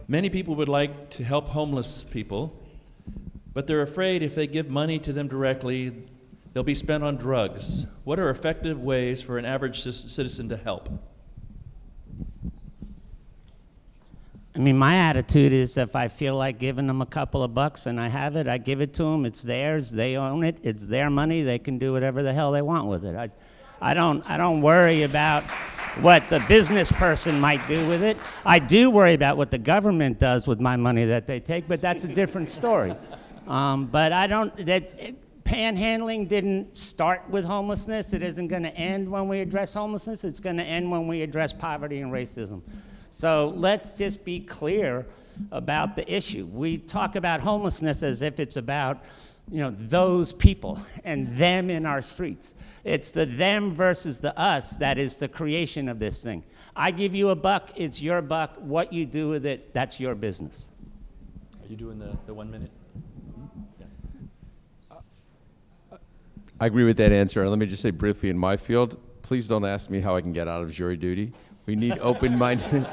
Many people would like to help homeless people, but they're afraid if they give money to them directly, they'll be spent on drugs. What are effective ways for an average citizen to help? I mean, my attitude is if I feel like giving them a couple of bucks and I have it, I give it to them. It's theirs. They own it. It's their money. They can do whatever the hell they want with it. I don't worry about what the business person might do with it. I do worry about what the government does with my money that they take, but that's a different story. But I don't, panhandling didn't start with homelessness. It isn't going to end when we address homelessness. It's going to end when we address poverty and racism. So let's just be clear about the issue. We talk about homelessness as if it's about, those people and them in our streets. It's the them versus the us that is the creation of this thing. I give you a buck, it's your buck. What you do with it, that's your business. Are you doing the 1 minute? I agree with that answer. And let me just say briefly, in my field, please don't ask me how I can get out of jury duty. We need open-minded,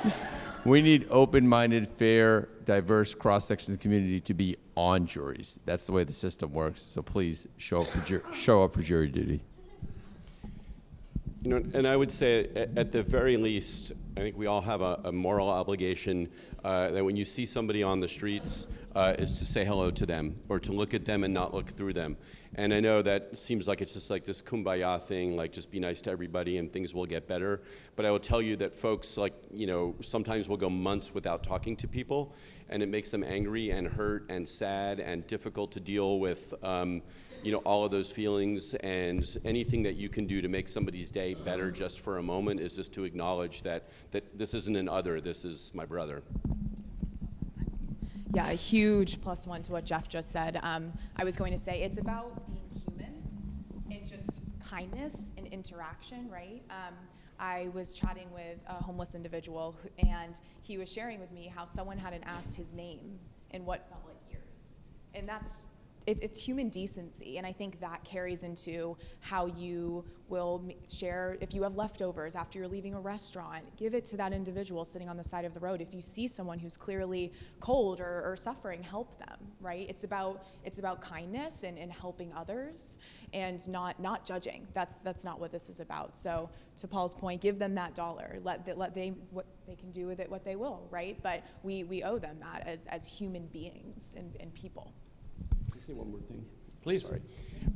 fair, diverse cross-section of the community to be on juries. That's the way the system works. So please show up for jury duty. And I would say, at the very least, I think we all have a moral obligation that when you see somebody on the streets, is to say hello to them or to look at them and not look through them. And I know that seems like it's just like this kumbaya thing, like just be nice to everybody and things will get better. But I will tell you that folks, sometimes will go months without talking to people, and it makes them angry and hurt and sad and difficult to deal with, all of those feelings. And anything that you can do to make somebody's day better just for a moment is just to acknowledge that this isn't an other, this is my brother. Yeah, a huge plus one to what Jeff just said. I was going to say it's about being human and just kindness and interaction, right? I was chatting with a homeless individual and he was sharing with me how someone hadn't asked his name in what felt like years. And it's human decency, and I think that carries into how you will share. If you have leftovers after you're leaving a restaurant, give it to that individual sitting on the side of the road. If you see someone who's clearly cold or suffering, help them, right? It's about kindness and helping others and not judging. That's not what this is about. So to Paul's point, give them that dollar. Let they what they can do with it what they will, right? But we owe them that as human beings and people. Say one more thing. Please. Sorry.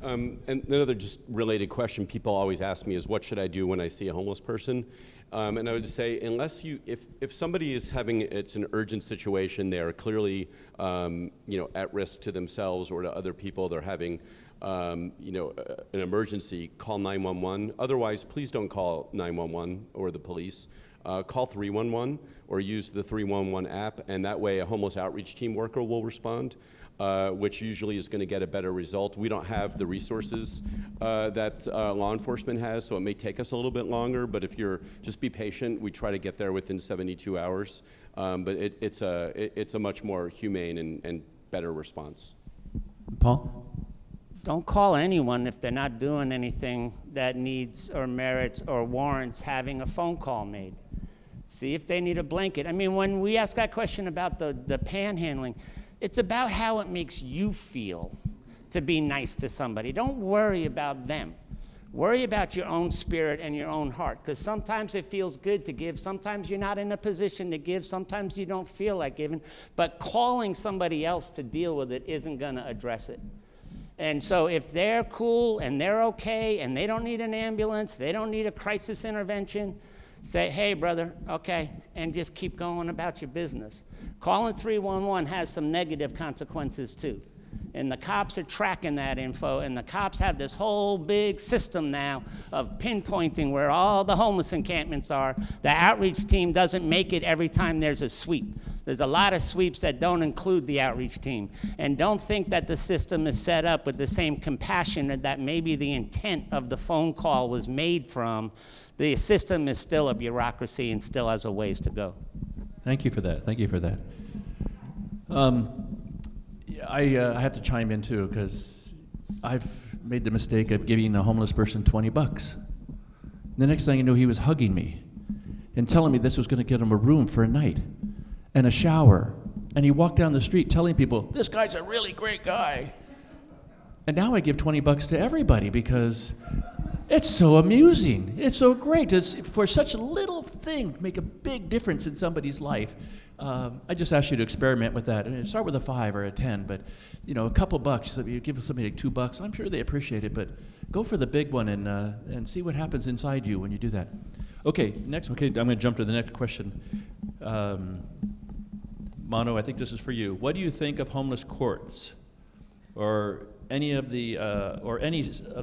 And another just related question people always ask me is, what should I do when I see a homeless person? And I would say, if somebody is it's an urgent situation, they're clearly, at risk to themselves or to other people, they're having, an emergency, call 911. Otherwise, please don't call 911 or the police. Call 311 or use the 311 app, and that way a homeless outreach team worker will respond. Which usually is going to get a better result. We don't have the resources that law enforcement has, so it may take us a little bit longer, but if just be patient. We try to get there within 72 hours, but it's a much more humane and better response. Paul? Don't call anyone if they're not doing anything that needs or merits or warrants having a phone call made. See if they need a blanket. I mean, when we ask that question about the panhandling, it's about how it makes you feel to be nice to somebody. Don't worry about them. Worry about your own spirit and your own heart, because sometimes it feels good to give. Sometimes you're not in a position to give. Sometimes you don't feel like giving. But calling somebody else to deal with it isn't going to address it. And so if they're cool and they're okay and they don't need an ambulance, they don't need a crisis intervention, say, hey, brother, okay, and just keep going about your business. Calling 311 has some negative consequences, too. And the cops are tracking that info, and the cops have this whole big system now of pinpointing where all the homeless encampments are. The outreach team doesn't make it every time there's a sweep. There's a lot of sweeps that don't include the outreach team. And don't think that the system is set up with the same compassion that maybe the intent of the phone call was made from. The system is still a bureaucracy and still has a ways to go. Thank you for that. Thank you for that. I have to chime in too, because I've made the mistake of giving a homeless person $20. The next thing I knew, he was hugging me and telling me this was going to get him a room for a night. and a shower. And he walked down the street telling people, this guy's a really great guy. And now I give $20 to everybody because it's so amusing. It's so great. It's, for such a little thing, make a big difference in somebody's life. I just ask you to experiment with that. And start with a 5 or a 10, but a couple bucks. So you give somebody like $2, I'm sure they appreciate it. But go for the big one and see what happens inside you when you do that. Okay, next. Okay, I'm going to jump to the next question. Mano, I think this is for you. What do you think of homeless courts, or any of the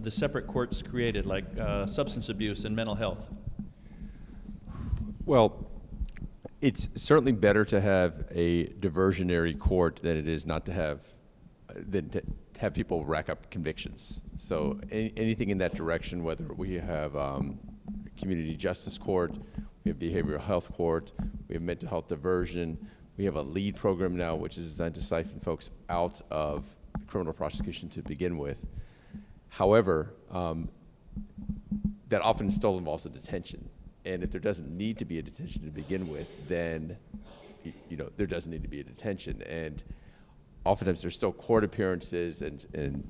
separate courts created, like substance abuse and mental health? Well, it's certainly better to have a diversionary court than it is not to have people rack up convictions. So anything in that direction, whether we have community justice court, we have behavioral health court, we have mental health diversion, we have a LEAD program now, which is designed to siphon folks out of criminal prosecution to begin with. However, that often still involves a detention. And if there doesn't need to be a detention to begin with, then there doesn't need to be a detention. And oftentimes there's still court appearances and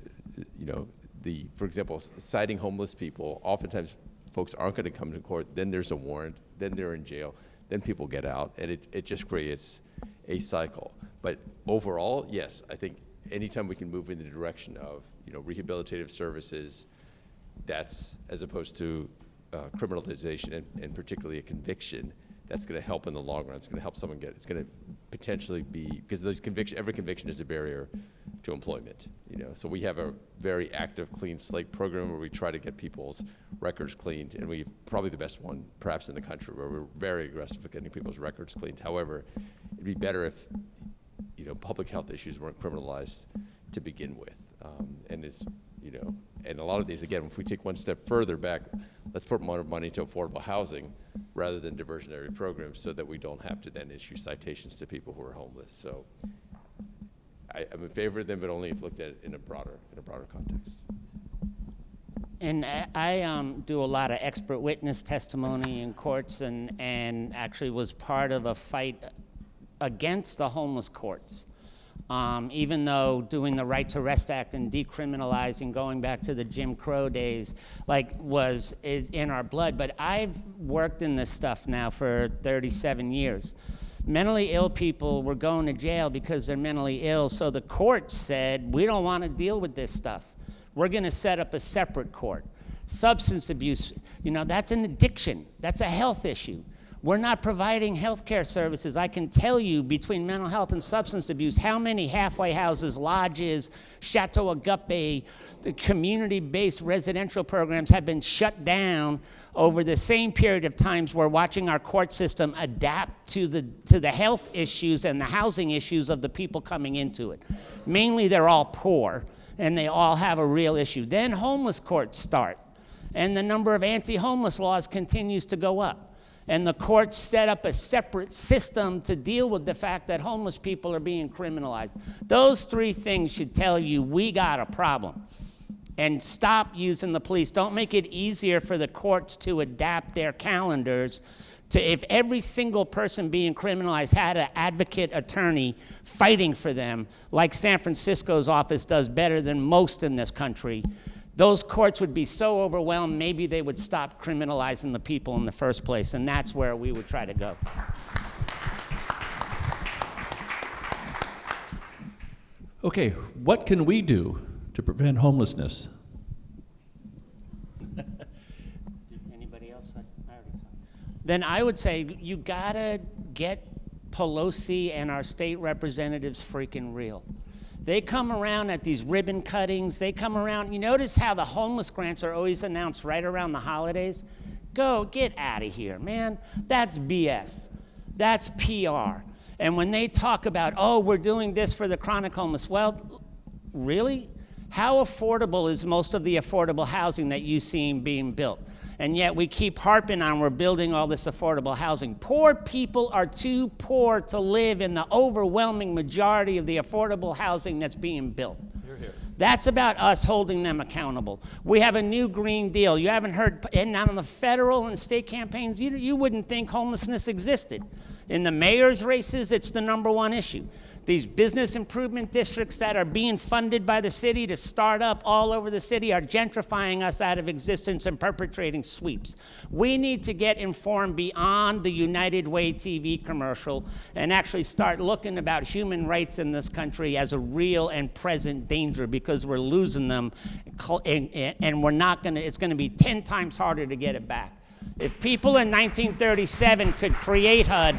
for example, citing homeless people, oftentimes folks aren't going to come to court, then there's a warrant, then they're in jail, then people get out, and it just creates a cycle. But overall, yes, I think anytime we can move in the direction of rehabilitative services, that's as opposed to criminalization and particularly a conviction, that's going to help in the long run. It's going to help someone it's going to potentially be, because every conviction is a barrier to employment. So we have a very active clean slate program where we try to get people's records cleaned, and we've probably the best one perhaps in the country, where we're very aggressive at getting people's records cleaned. However, it'd be better if public health issues weren't criminalized to begin with. And a lot of these, again, if we take one step further back, let's put more money to affordable housing rather than diversionary programs, so that we don't have to then issue citations to people who are homeless. So I'm in favor of them, but only if looked at it in a broader context. And I do a lot of expert witness testimony in courts, and actually was part of a fight against the homeless courts. Even though doing the Right to Rest Act and decriminalizing, going back to the Jim Crow days, is in our blood. But I've worked in this stuff now for 37 years. Mentally ill people were going to jail because they're mentally ill, so the court said, we don't want to deal with this stuff. We're going to set up a separate court. Substance abuse, that's an addiction. That's a health issue. We're not providing health care services. I can tell you, between mental health and substance abuse, how many halfway houses, lodges, Chateau Agape, the community-based residential programs have been shut down over the same period of times we're watching our court system adapt to the health issues and the housing issues of the people coming into it. Mainly, they're all poor, and they all have a real issue. Then homeless courts start, and the number of anti-homeless laws continues to go up. And the courts set up a separate system to deal with the fact that homeless people are being criminalized. Those three things should tell you we got a problem. And stop using the police. Don't make it easier for the courts to adapt their calendars to, if every single person being criminalized had an advocate attorney fighting for them, like San Francisco's office does better than most in this country, those courts would be so overwhelmed, maybe they would stop criminalizing the people in the first place, and that's where we would try to go. Okay, what can we do to prevent homelessness? Anybody else? I already talked. Then I would say you gotta get Pelosi and our state representatives freaking real. They come around at these ribbon cuttings. They come around. You notice how the homeless grants are always announced right around the holidays? Go, get out of here, man. That's BS. That's PR. And when they talk about, oh, we're doing this for the chronic homeless, well, really? How affordable is most of the affordable housing that you see being built? And yet we keep harping on we're building all this affordable housing. Poor people are too poor to live in the overwhelming majority of the affordable housing that's being built. Hear, hear. That's about us holding them accountable. We have a new Green Deal. You haven't heard, and on the federal and state campaigns, you wouldn't think homelessness existed. In the mayor's races, it's the #1 issue. These business improvement districts that are being funded by the city to start up all over the city are gentrifying us out of existence and perpetrating sweeps. We need to get informed beyond the United Way TV commercial and actually start looking about human rights in this country as a real and present danger, because we're losing them, and we're not gonna, it's gonna be 10 times harder to get it back. If people in 1937 could create HUD,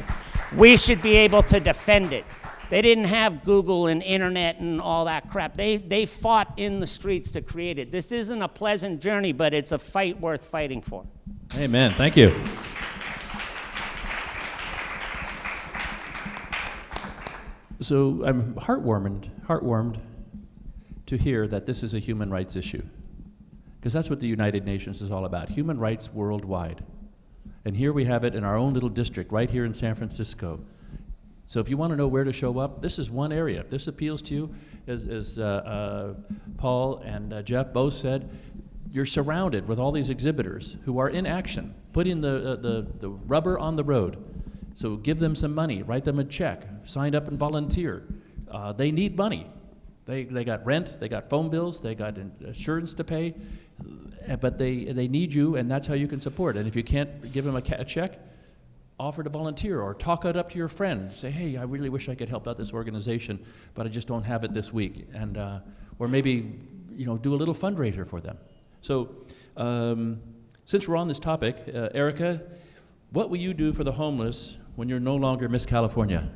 we should be able to defend it. They didn't have Google and internet and all that crap. They fought in the streets to create it. This isn't a pleasant journey, but it's a fight worth fighting for. Amen. Thank you. So I'm heartwarmed to hear that this is a human rights issue, because that's what the United Nations is all about, human rights worldwide. And here we have it in our own little district right here in San Francisco. So if you want to know where to show up, this is one area. If this appeals to you, as Paul and Jeff both said, you're surrounded with all these exhibitors who are in action, putting the rubber on the road. So give them some money, write them a check, sign up and volunteer. They need money. They got rent, they got phone bills, they got insurance to pay, but they need you, and that's how you can support. And if you can't give them a check, offer to volunteer or talk it up to your friend. Say, hey, I really wish I could help out this organization, but I just don't have it this week. And or maybe do a little fundraiser for them. So since we're on this topic, Erica, what will you do for the homeless when you're no longer Miss California?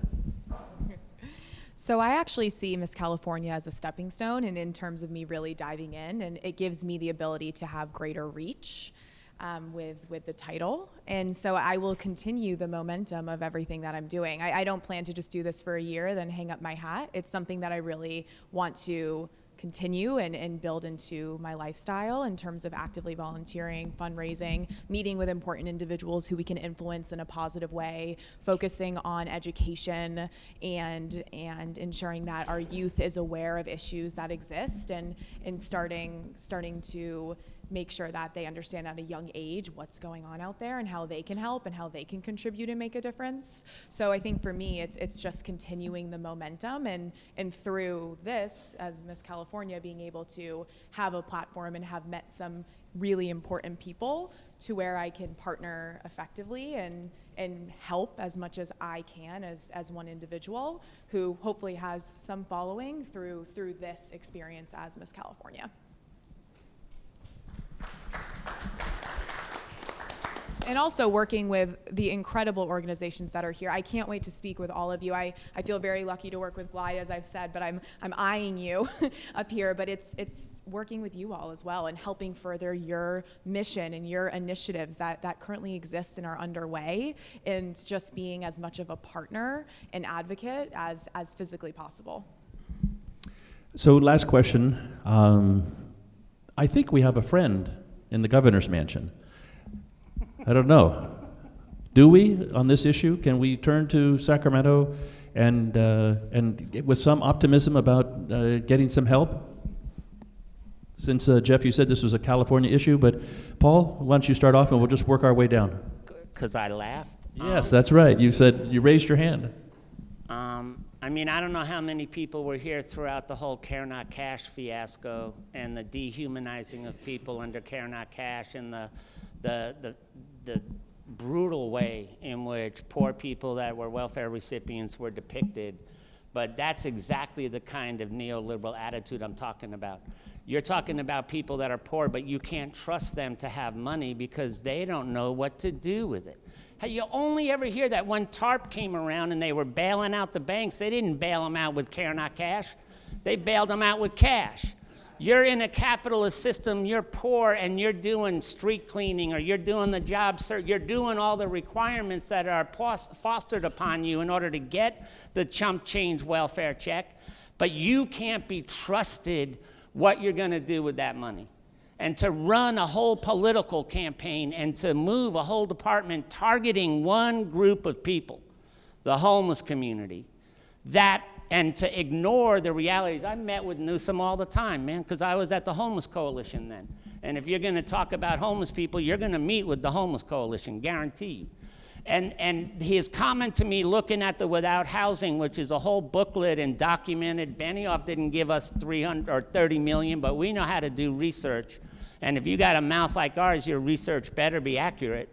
So I actually see Miss California as a stepping stone, and in terms of me really diving in, and it gives me the ability to have greater reach with the title. And so I will continue the momentum of everything that I'm doing. I don't plan to just do this for a year, then hang up my hat. It's something that I really want to continue and build into my lifestyle in terms of actively volunteering, fundraising, meeting with important individuals who we can influence in a positive way, focusing on education and ensuring that our youth is aware of issues that exist, and starting to make sure that they understand at a young age what's going on out there and how they can help and how they can contribute and make a difference. So I think for me, it's just continuing the momentum, and through this, as Miss California, being able to have a platform and have met some really important people to where I can partner effectively and help as much as I can as one individual who hopefully has some following through this experience as Miss California. And also working with the incredible organizations that are here. I can't wait to speak with all of you. I feel very lucky to work with Glide, as I've said, but I'm eyeing you up here. But it's working with you all as well and helping further your mission and your initiatives that currently exist and are underway, and just being as much of a partner and advocate as physically possible. So last question. I think we have a friend in the governor's mansion. I don't know. Do we on this issue? Can we turn to Sacramento and with some optimism about getting some help? Since Jeff, you said this was a California issue, but Paul, why don't you start off and we'll just work our way down. Because I laughed? Yes, that's right. You said, you raised your hand. I mean, I don't know how many people were here throughout the whole Care Not Cash fiasco and the dehumanizing of people under Care Not Cash, and the brutal way in which poor people that were welfare recipients were depicted. But that's exactly the kind of neoliberal attitude I'm talking about. You're talking about people that are poor, but you can't trust them to have money because they don't know what to do with it. You only ever hear that when TARP came around and they were bailing out the banks, they didn't bail them out with Care Not Cash. They bailed them out with cash. You're in a capitalist system, you're poor, and you're doing street cleaning, or you're doing the job search, you're doing all the requirements that are fostered upon you in order to get the chump change welfare check, but you can't be trusted what you're gonna do with that money. And to run a whole political campaign and to move a whole department targeting one group of people, the homeless community, and to ignore the realities. I met with Newsom all the time, man, because I was at the Homeless Coalition then. And if you're going to talk about homeless people, you're going to meet with the Homeless Coalition, guarantee you. And his comment to me, looking at the Without Housing, which is a whole booklet and documented, Benioff didn't give us 300 or 30 million, but we know how to do research. And if you got a mouth like ours, your research better be accurate.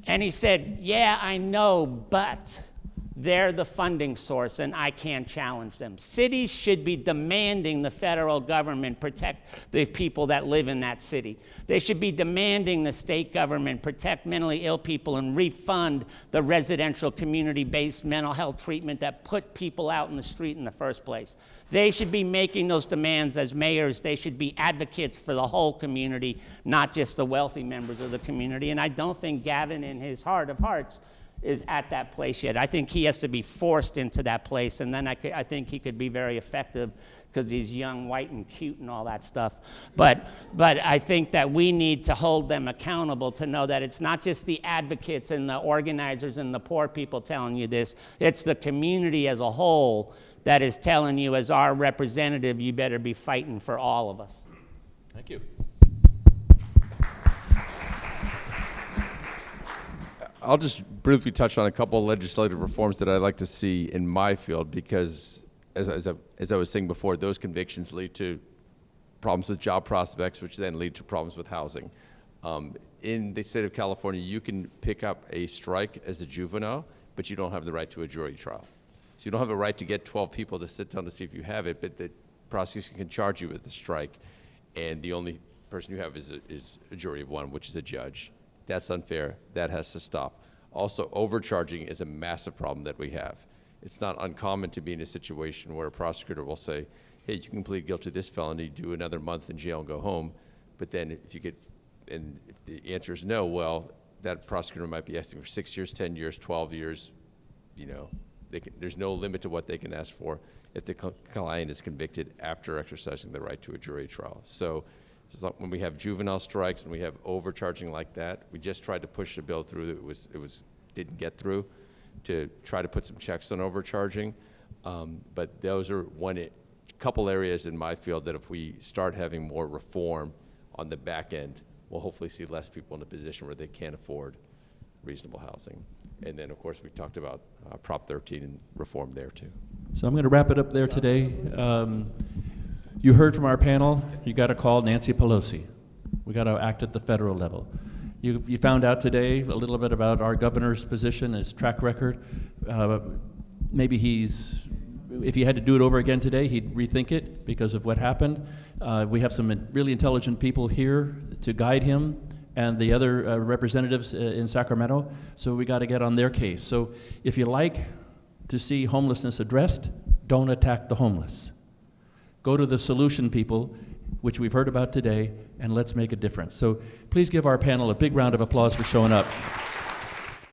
And he said, yeah, I know, but they're the funding source, and I can't challenge them. Cities should be demanding the federal government protect the people that live in that city. They should be demanding the state government protect mentally ill people and refund the residential community-based mental health treatment that put people out in the street in the first place. They should be making those demands as mayors. They should be advocates for the whole community, not just the wealthy members of the community. And I don't think Gavin, in his heart of hearts, is at that place yet. I think he has to be forced into that place, and then I think he could be very effective because he's young, white, and cute and all that stuff. But I think that we need to hold them accountable to know that it's not just the advocates and the organizers and the poor people telling you this. It's the community as a whole that is telling you, as our representative, you better be fighting for all of us. Thank you. I'll just briefly touch on a couple of legislative reforms that I'd like to see in my field, because as I was saying before, those convictions lead to problems with job prospects, which then lead to problems with housing. In the state of California, you can pick up a strike as a juvenile, but you don't have the right to a jury trial. So you don't have a right to get 12 people to sit down to see if you have it, but the prosecution can charge you with the strike, and the only person you have is a jury of one, which is a judge. That's unfair. That has to stop. Also, overcharging is a massive problem that we have. It's not uncommon to be in a situation where a prosecutor will say, hey, you can plead guilty to this felony, do another month in jail and go home. But then if the answer is no, well, that prosecutor might be asking for 6 years, 10 years, 12 years. You know, there's no limit to what they can ask for if the client is convicted after exercising the right to a jury trial. So just like when we have juvenile strikes and we have overcharging like that, we just tried to push the bill through. It didn't get through, to try to put some checks on overcharging. But those are couple areas in my field that if we start having more reform on the back end, we'll hopefully see less people in a position where they can't afford reasonable housing. And then, of course, we talked about Prop 13 and reform there too. So I'm going to wrap it up there today. You heard from our panel, you got to call Nancy Pelosi. We got to act at the federal level. You found out today a little bit about our governor's position, his track record. Maybe if he had to do it over again today, he'd rethink it because of what happened. We have some really intelligent people here to guide him and the other representatives in Sacramento, so we got to get on their case. So if you like to see homelessness addressed, don't attack the homeless. Go to the solution people, which we've heard about today, and let's make a difference. So please give our panel a big round of applause for showing up.